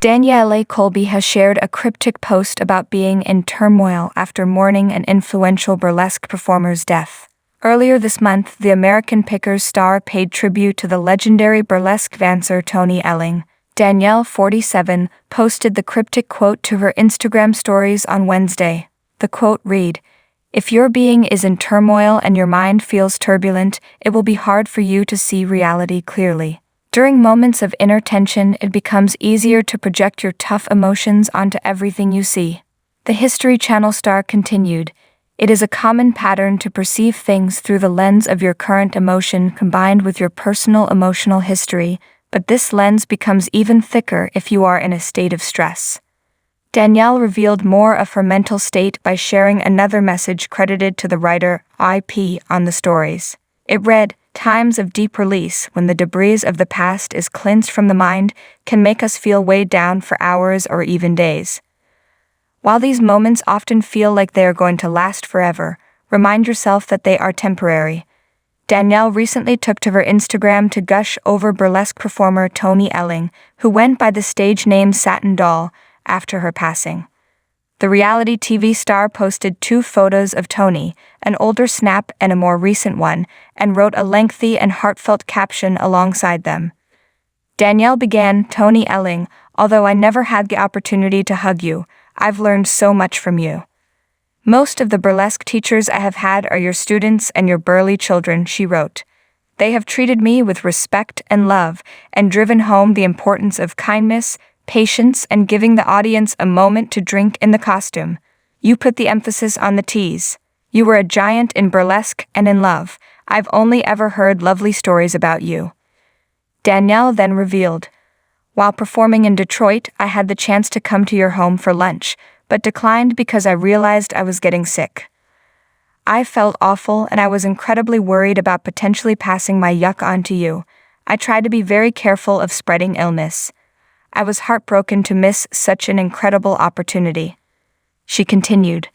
Danielle Colby has shared a cryptic post about being in turmoil after mourning an influential burlesque performer's death. Earlier this month, the American Pickers star paid tribute to the legendary burlesque dancer Tony Elling. Danielle, 47, posted the cryptic quote to her Instagram stories on Wednesday. The quote read, "If your being is in turmoil and your mind feels turbulent, it will be hard for you to see reality clearly. During moments of inner tension, it becomes easier to project your tough emotions onto everything you see." The History Channel star continued, "It is a common pattern to perceive things through the lens of your current emotion combined with your personal emotional history, but this lens becomes even thicker if you are in a state of stress." Danielle revealed more of her mental state by sharing another message credited to the writer IP on the stories. It read, "Times of deep release, when the debris of the past is cleansed from the mind, can make us feel weighed down for hours or even days. While these moments often feel like they are going to last forever, remind yourself that they are temporary." Danielle recently took to her Instagram to gush over burlesque performer Tony Elling, who went by the stage name Satin Doll, after her passing. The reality TV star posted 2 photos of Tony, an older snap and a more recent one, and wrote a lengthy and heartfelt caption alongside them. Danielle began, "Tony Elling, although I never had the opportunity to hug you, I've learned so much from you. Most of the burlesque teachers I have had are your students and your burly children," she wrote. "They have treated me with respect and love and driven home the importance of kindness, patience, and giving the audience a moment to drink in the costume. You put the emphasis on the T's. You were a giant in burlesque and in love. I've only ever heard lovely stories about you." Danielle then revealed, "While performing in Detroit, I had the chance to come to your home for lunch, but declined because I realized I was getting sick. I felt awful and I was incredibly worried about potentially passing my yuck on to you. I tried to be very careful of spreading illness. I was heartbroken to miss such an incredible opportunity." She continued,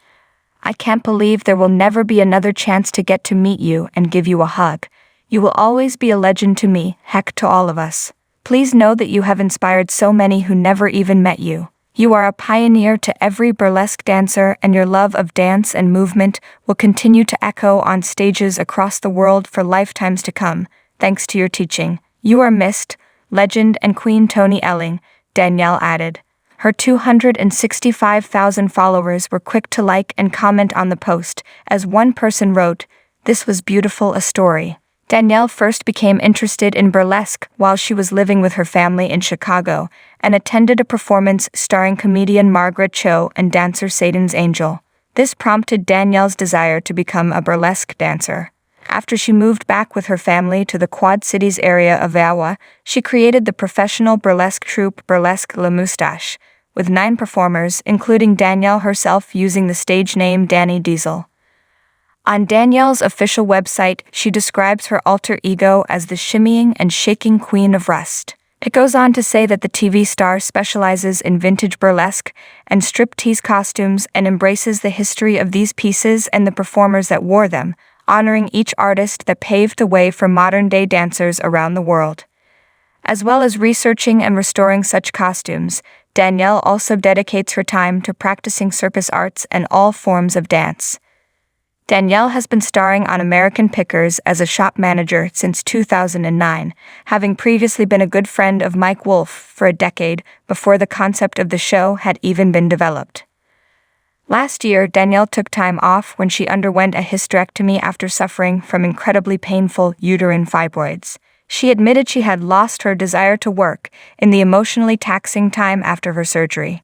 "I can't believe there will never be another chance to get to meet you and give you a hug. You will always be a legend to me, heck to all of us. Please know that you have inspired so many who never even met you. You are a pioneer to every burlesque dancer, and your love of dance and movement will continue to echo on stages across the world for lifetimes to come, thanks to your teaching. You are missed, legend and Queen Tony Elling," Danielle added. Her 265,000 followers were quick to like and comment on the post, as one person wrote, "This was beautiful a story." Danielle first became interested in burlesque while she was living with her family in Chicago and attended a performance starring comedian Margaret Cho and dancer Satan's Angel. This prompted Danielle's desire to become a burlesque dancer. After she moved back with her family to the Quad Cities area of Iowa, she created the professional burlesque troupe Burlesque La Moustache, with 9 performers, including Danielle herself using the stage name Dani Diesel. On Danielle's official website, she describes her alter ego as the shimmying and shaking queen of rust. It goes on to say that the TV star specializes in vintage burlesque and striptease costumes and embraces the history of these pieces and the performers that wore them, honoring each artist that paved the way for modern-day dancers around the world. As well as researching and restoring such costumes, Danielle also dedicates her time to practicing circus arts and all forms of dance. Danielle has been starring on American Pickers as a shop manager since 2009, having previously been a good friend of Mike Wolf for a decade before the concept of the show had even been developed. Last year, Danielle took time off when she underwent a hysterectomy after suffering from incredibly painful uterine fibroids. She admitted she had lost her desire to work in the emotionally taxing time after her surgery.